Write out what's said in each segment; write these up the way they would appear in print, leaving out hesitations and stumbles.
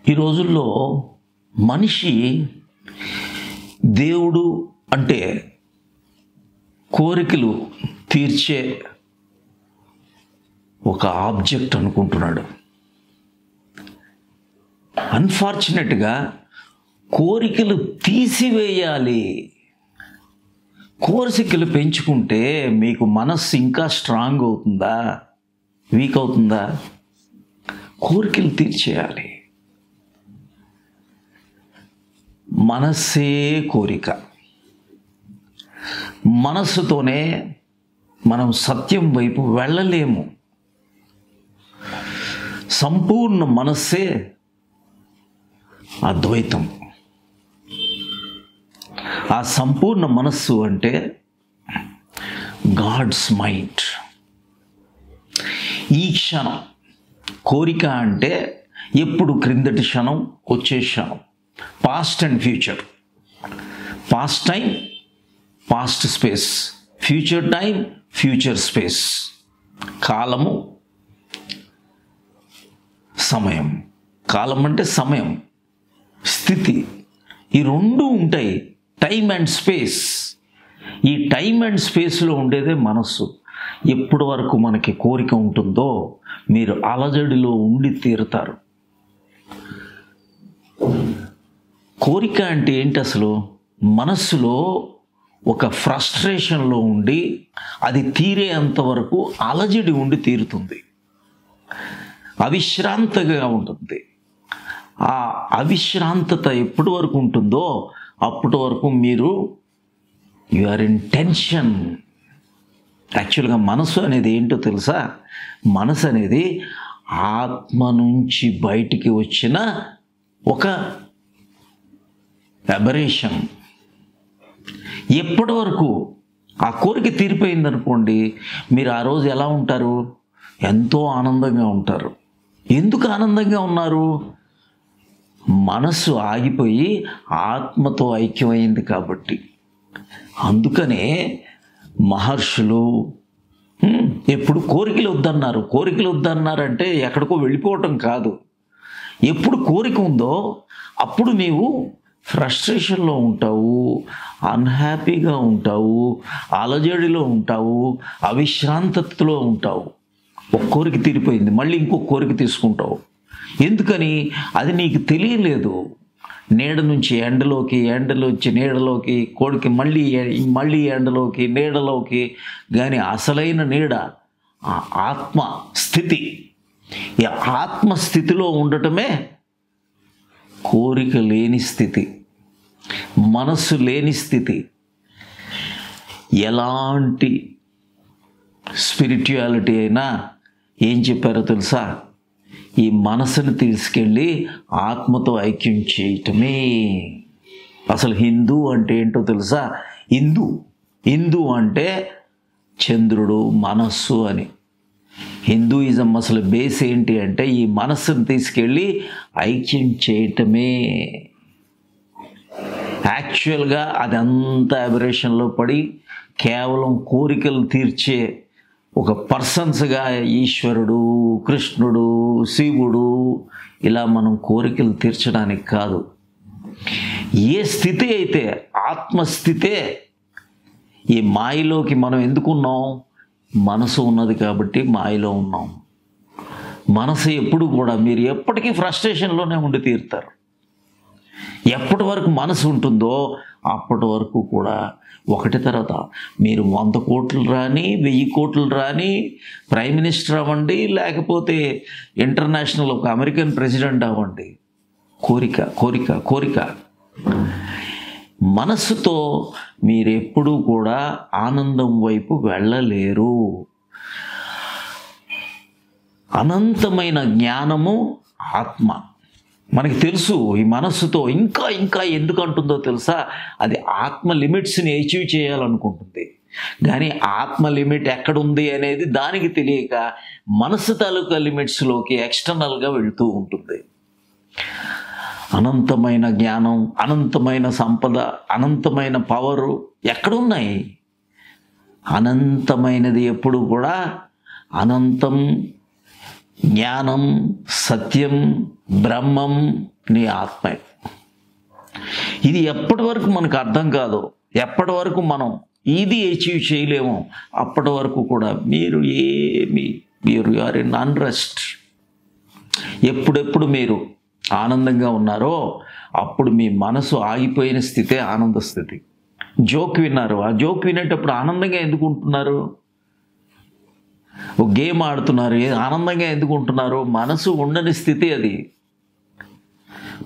ఈ రోజుల్లో మనిషి దేవుడు అంటే కోరికలు తీర్చే ఒక ఆబ్జెక్ట్ అనుకుంటున్నాడు. అన్ఫార్చునేట్గా కోరికలు తీసివేయాలి. కోరికలు పెంచుకుంటే మీకు మనస్సు ఇంకా స్ట్రాంగ్ అవుతుందా, వీక్ అవుతుందా? కోరికలు తీర్చేయాలి. మనస్సే కోరిక. మనస్సుతోనే మనం సత్యం వైపు వెళ్ళలేము. సంపూర్ణ మనస్సే అద్వైతం. ఆ సంపూర్ణ మనస్సు అంటే గాడ్స్ మైండ్. ఈ క్షణం కోరిక అంటే ఎప్పుడు క్రిందటి క్షణం, వచ్చే క్షణం, past and future. Past time, past space, future time, future space. కాలము, సమయం. కాలం అంటే సమయం, స్థితి. ఈ రెండు ఉంటాయి, టైం అండ్ స్పేస్. ఈ టైం అండ్ స్పేస్లో ఉండేదే మనస్సు. ఎప్పటి వరకు మనకి కోరిక ఉంటుందో మీరు అలజడిలో ఉండి తీరుతారు. కోరిక అంటే ఏంటి అసలు? మనస్సులో ఒక ఫ్రస్ట్రేషన్లో ఉండి అది తీరేంత వరకు అలజడి ఉండి తీరుతుంది, అవిశ్రాంతగా ఉంటుంది. ఆ అవిశ్రాంతత ఎప్పటి వరకు ఉంటుందో అప్పటి వరకు మీరు యు ఆర్ ఇన్ టెన్షన్. యాక్చువల్గా మనసు అనేది ఏంటో తెలుసా? మనసు అనేది ఆత్మ నుంచి బయటికి వచ్చిన ఒక అబరేషన్. ఎప్పటి వరకు ఆ కోరిక తీరిపోయిందనుకోండి, మీరు ఆ రోజు ఎలా ఉంటారు? ఎంతో ఆనందంగా ఉంటారు. ఎందుకు ఆనందంగా ఉన్నారు? మనస్సు ఆగిపోయి ఆత్మతో ఐక్యమైంది కాబట్టి. అందుకనే మహర్షులు ఎప్పుడు కోరికలు వద్దన్నారు. కోరికలు వద్దన్నారంటే ఎక్కడికో వెళ్ళిపోవటం కాదు. ఎప్పుడు కోరిక ఉందో అప్పుడు నీవు ఫ్రస్ట్రేషన్లో ఉంటావు, అన్హ్యాపీగా ఉంటావు, అలజడిలో ఉంటావు, అవిశ్రాంతతలో ఉంటావు. ఒక కోరిక తీరిపోయింది, మళ్ళీ ఇంకో కోరిక తీసుకుంటావు. ఎందుకని? అది నీకు తెలియలేదు. నీడ నుంచి ఎండలోకి, ఎండలోంచి నీడలోకి, కోడికి మళ్ళీ ఎండలోకి, నీడలోకి. కానీ అసలైన నీడ ఆ ఆత్మ స్థితి. ఈ ఆత్మస్థితిలో ఉండటమే కోరిక లేని స్థితి, మనస్సు లేని స్థితి. ఎలాంటి స్పిరిచువాలిటీ అయినా ఏం చెప్పారో తెలుసా? ఈ మనసును తీసుకెళ్ళి ఆత్మతో ఐక్యం చేయటమే. అసలు హిందూ అంటే ఏంటో తెలుసా? హిందూ అంటే చంద్రుడు, మనస్సు అని. హిందూయిజం అసలు బేస్ ఏంటి అంటే ఈ మనస్సును తీసుకెళ్ళి ఐక్యం చేయటమే. యాక్చువల్గా అదంతా అబరేషన్లో పడి కేవలం కోరికలు తీర్చే ఒక పర్సన్స్గా ఈశ్వరుడు, కృష్ణుడు, శివుడు ఇలా మనం కోరికలు తీర్చడానికి కాదు. ఏ స్థితి అయితే ఆత్మస్థితే. ఈ మాయలోకి మనం ఎందుకున్నాం? మనసు ఉన్నది కాబట్టి మాయలో ఉన్నాం. మనసు ఎప్పుడు కూడా మీరు ఎప్పటికీ ఫ్రస్ట్రేషన్లోనే ఉండి తీరుతారు. ఎప్పటి వరకు మనసు ఉంటుందో అప్పటి వరకు కూడా ఒకటి తర్వాత మీరు 100 కోట్లు రాని, 1000 కోట్లు రాని, ప్రైమ్ మినిస్టర్ అవ్వండి, లేకపోతే ఇంటర్నేషనల్ ఒక అమెరికన్ ప్రెసిడెంట్ అవ్వండి, కోరిక కోరిక కోరిక. మనస్సుతో మీరెప్పుడూ కూడా ఆనందం వైపు వెళ్ళలేరు. అనంతమైన జ్ఞానము ఆత్మ. మనకి తెలుసు ఈ మనస్సుతో ఇంకా ఇంకా ఎందుకు అంటుందో తెలుసా? అది ఆత్మ లిమిట్స్ని అచీవ్ చేయాలనుకుంటుంది. కానీ ఆత్మ లిమిట్ ఎక్కడుంది అనేది దానికి తెలియక మనస్సు తాలూకా లిమిట్స్లోకి ఎక్స్టర్నల్గా వెళుతూ ఉంటుంది. అనంతమైన జ్ఞానం, అనంతమైన సంపద, అనంతమైన పవరు ఎక్కడున్నాయి? అనంతమైనది ఎప్పుడు కూడా అనంతం, జ్ఞానం, సత్యం, బ్రహ్మం నీ ఆత్మే. ఇది ఎప్పటి వరకు మనకు అర్థం కాదో, ఎప్పటి వరకు మనం ఇది అచీవ్ చేయలేమో, అప్పటి వరకు కూడా మీరు ఆర్ ఇన్ అన్రెస్ట్. ఎప్పుడెప్పుడు మీరు ఆనందంగా ఉన్నారో అప్పుడు మీ మనసు ఆగిపోయిన స్థితే ఆనంద స్థితి. జోక్ విన్నారు, ఆ జోక్ వినేటప్పుడు ఆనందంగా ఎందుకు ఉంటున్నారు? ఒక గేమ్ ఆడుతున్నారు, ఆనందంగా ఎందుకు ఉంటున్నారు? మనసు ఉండని స్థితి అది.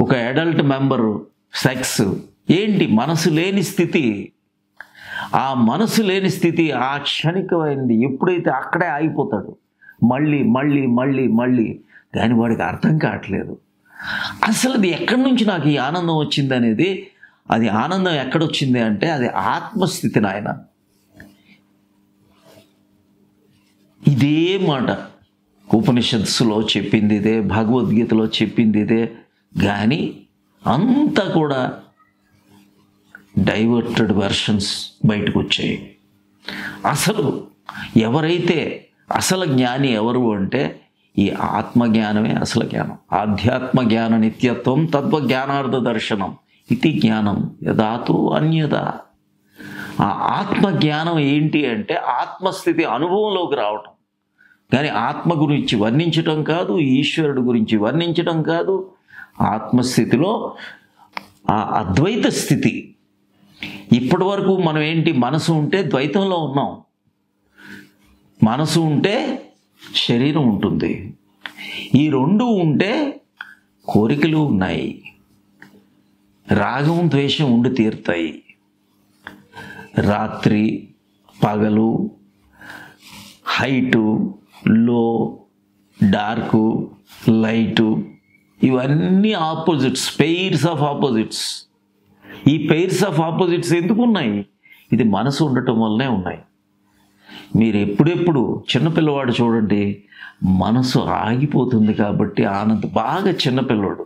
ఒక అడల్ట్ మెంబరు సెక్స్ ఏంటి? మనసు లేని స్థితి. ఆ మనసు లేని స్థితి ఆ క్షణికమైంది. ఎప్పుడైతే అక్కడే ఆగిపోతాడు, మళ్ళీ మళ్ళీ మళ్ళీ మళ్ళీ. కానీ వాడికి అర్థం కావట్లేదు అసలు అది ఎక్కడి నుంచి నాకు ఈ ఆనందం వచ్చింది అనేది. అది ఆనందం ఎక్కడొచ్చింది అంటే అది ఆత్మస్థితి నాయన. ఇదే మాట ఉపనిషత్తులో చెప్పింది ఇదే, భగవద్గీతలో చెప్పింది ఇదే. కానీ అంతా కూడా డైవర్టెడ్ వెర్షన్స్ బయటకు వచ్చాయి. అసలు ఎవరైతే అసలు జ్ఞాని ఎవరు అంటే ఈ ఆత్మజ్ఞానమే అసలు జ్ఞానం. ఆధ్యాత్మ జ్ఞాన నిత్యత్వం తత్వజ్ఞానార్థ దర్శనం ఇది జ్ఞానం యదాతు అన్యదా. ఆ ఆత్మజ్ఞానం ఏంటి అంటే ఆత్మస్థితి అనుభవంలోకి రావటం. కానీ ఆత్మ గురించి వర్ణించటం కాదు, ఈశ్వరుడు గురించి వర్ణించటం కాదు. ఆత్మస్థితిలో ఆ అద్వైత స్థితి. ఇప్పటి వరకు మనం ఏంటి, మనసు ఉంటే ద్వైతంలో ఉన్నాం. మనసు ఉంటే శరీరం ఉంటుంది. ఈ రెండు ఉంటే కోరికలు ఉన్నాయి, రాగం ద్వేషం ఉండి తీరుతాయి. రాత్రి పగలు, హైటు లో, డార్కు లైటు, ఇవన్నీ ఆపోజిట్స్, పెయిర్స్ ఆఫ్ ఆపోజిట్స్. ఈ పెయిర్స్ ఆఫ్ ఆపోజిట్స్ ఎందుకు ఉన్నాయి? ఇది మనసు ఉండటం వల్లనే ఉన్నాయి. మీరు ఎప్పుడెప్పుడు చిన్నపిల్లవాడు చూడండి, మనసు ఆగిపోతుంది కాబట్టి ఆనందం. బాగా చిన్నపిల్లవాడు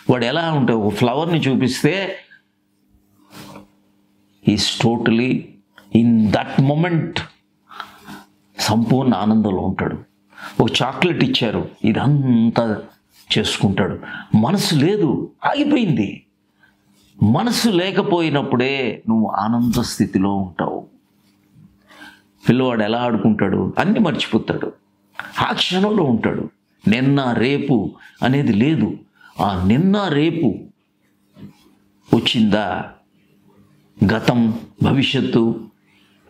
వాడు ఎలా ఉంటే ఒక ఫ్లవర్ని చూపిస్తే is totally in that moment సంపూర్ణ ఆనందంలో ఉంటాడు. ఒక చాక్లెట్ ఇచ్చారు, ఇదంతా చేసుకుంటాడు. మనసు లేదు, ఆగిపోయింది. మనసు లేకపోయినప్పుడే నువ్వు ఆనంద స్థితిలో ఉంటావు. పిల్లవాడు ఎలా ఆడుకుంటాడు, అన్నీ మర్చిపోతాడు, ఆ క్షణంలో ఉంటాడు. నిన్న రేపు అనేది లేదు. ఆ నిన్న రేపు వచ్చిందా, గతం భవిష్యత్తు,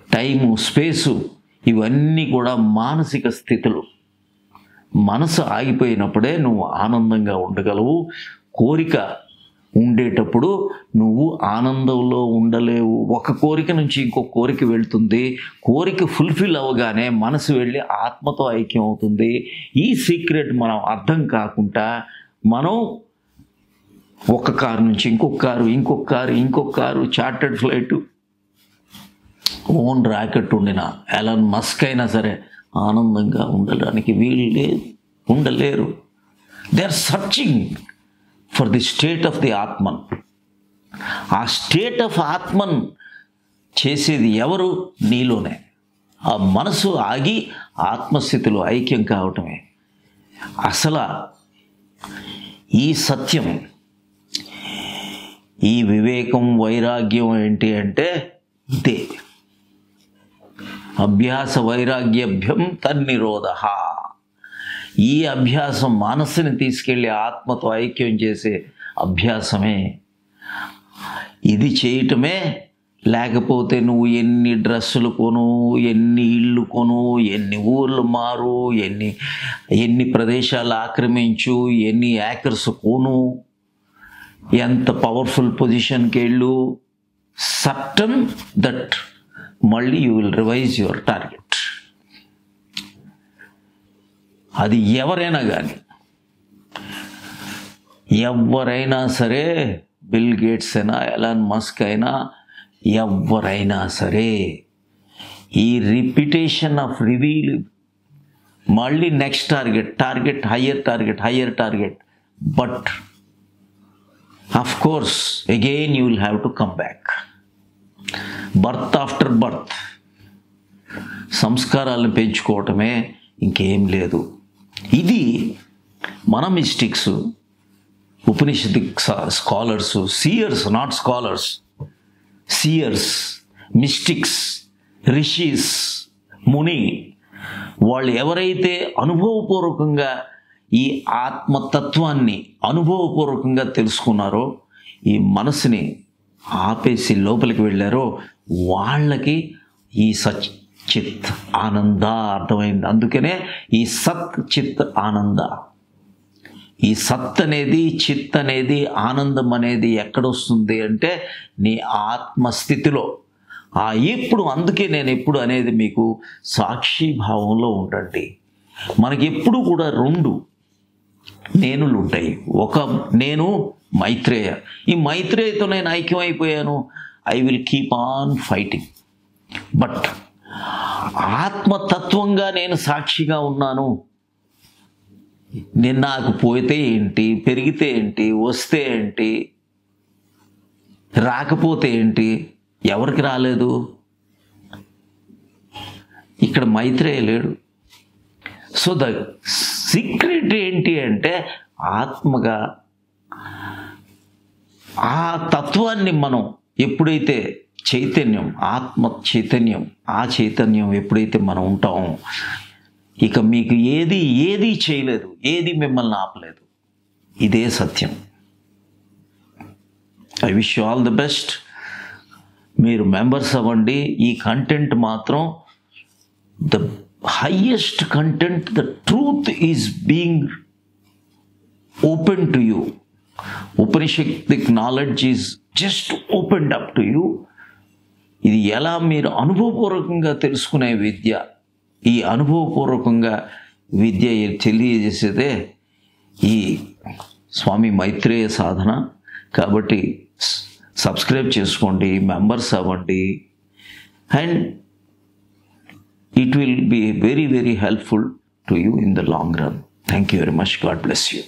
టైము స్పేసు, ఇవన్నీ కూడా మానసిక స్థితులు. మనసు ఆగిపోయినప్పుడే నువ్వు ఆనందంగా ఉండగలవు. కోరిక ఉండేటప్పుడు నువ్వు ఆనందంలో ఉండలేవు. ఒక కోరిక నుంచి ఇంకో కోరిక వెళ్తుంది. కోరిక ఫుల్ఫిల్ అవ్వగానే మనసు వెళ్ళి ఆత్మతో ఐక్యం అవుతుంది. ఈ సీక్రెట్ మనం అర్థం కాకుండా మనం ఒక కారు నుంచి ఇంకొక కారు, ఇంకొక కారు, ఇంకొక car, chartered flight, own rocket ఉండిన ఎలాన్ మస్క్ అయినా సరే ఆనందంగా ఉండడానికి వీలు లేదు, ఉండలేరు. They are searching for the state of the Atman. ఆ స్టేట్ ఆఫ్ ఆత్మన్ చేసేది ఎవరు? నీలోనే. ఆ మనసు ఆగి ఆత్మస్థితిలో ఐక్యం కావటమే అసలు ఈ సత్యం. ఈ వివేకం వైరాగ్యం ఏంటి అంటే ఇదే. అభ్యాస వైరాగ్యభ్యం తన్నిరోధ. ఈ అభ్యాసం మనస్సుని తీసుకెళ్ళి ఆత్మతో ఐక్యం చేసే అభ్యాసమే. ఇది చేయటమే. లేకపోతే నువ్వు ఎన్ని డ్రెస్సులు కొను, ఎన్ని ఇళ్ళు కొను, ఎన్ని ఊర్లు మారు, ఎన్ని ప్రదేశాలు ఆక్రమించు, ఎన్ని ఏకర్స్ కొను, ఎంత పవర్ఫుల్ పొజిషన్కి వెళ్ళు, సర్టన్ దట్ మళ్ళీ you will revise your target. అది ఎవరైనా కానీ, ఎవరైనా సరే, బిల్ గేట్స్ అయినా, ఎలాన్ మస్క్ అయినా, ఎవరైనా సరే, ఈ రిపిటేషన్ ఆఫ్ రివీల్, మళ్ళీ next target, higher target. But of course again you will have to come back. Birth after birth. సంస్కారాలను పెంచుకోవటమే, ఇంకేం లేదు. ఇది మన mistakes. Upanishadic scholars, seers, not scholars, seers, mystics, rishis, muni, వాళ్ళు ఎవరైతే అనుభవపూర్వకంగా ఈ ఆత్మతత్వాన్ని అనుభవపూర్వకంగా తెలుసుకున్నారో, ఈ మనసుని ఆపేసి లోపలికి వెళ్ళారో, వాళ్ళకి ఈ సచ్ చిత్ ఆనంద అర్థమైంది. అందుకనే ఈ సత్ చిత్ ఆనంద, ఈ సత్ అనేది, చిత్ అనేది, ఆనందం అనేది ఎక్కడొస్తుంది అంటే నీ ఆత్మస్థితిలో. ఎప్పుడు, అందుకే నేను ఎప్పుడు అనేది మీకు సాక్షి భావంలో ఉండండి. మనకి ఎప్పుడు కూడా రెండు నేనులు ఉంటాయి. ఒక నేను మైత్రేయ, ఈ మైత్రేయతో నేను ఐక్యమైపోయాను, I will keep on fighting. But ఆత్మతత్వంగా నేను సాక్షిగా ఉన్నాను. నేను నాకు పోతే ఏంటి, పెరిగితే ఏంటి, వస్తే ఏంటి, రాకపోతే ఏంటి, ఎవరికి రాలేదు. ఇక్కడ మైత్రేయ లేడు. సో ద సీక్రెట్ ఏంటి అంటే ఆత్మగా ఆ తత్వాన్ని మనం ఎప్పుడైతే చైతన్యం, ఆత్మ చైతన్యం, ఆ చైతన్యం ఎప్పుడైతే మనం ఉంటామో, ఇక మీకు ఏది చేయలేదు, ఏది మిమ్మల్ని ఆపలేదు. ఇదే సత్యం. I wish you all the best. మీరు మెంబర్స్ అవ్వండి. ఈ కంటెంట్ మాత్రం the highest content, the truth is being open to you. Upanishadic knowledge is just opened up to you. ఇది ఎలా మీరు అనుభవపూర్వకంగా తెలుసుకునే విద్య. ఈ అనుభవపూర్వకంగా విద్య తెలియజేసేదే ఈ స్వామి మైత్రేయ సాధన. కాబట్టి సబ్స్క్రైబ్ చేసుకోండి, మెంబర్స్ అవ్వండి, and it will be very, very helpful to you in the long run. Thank you very much. God bless you.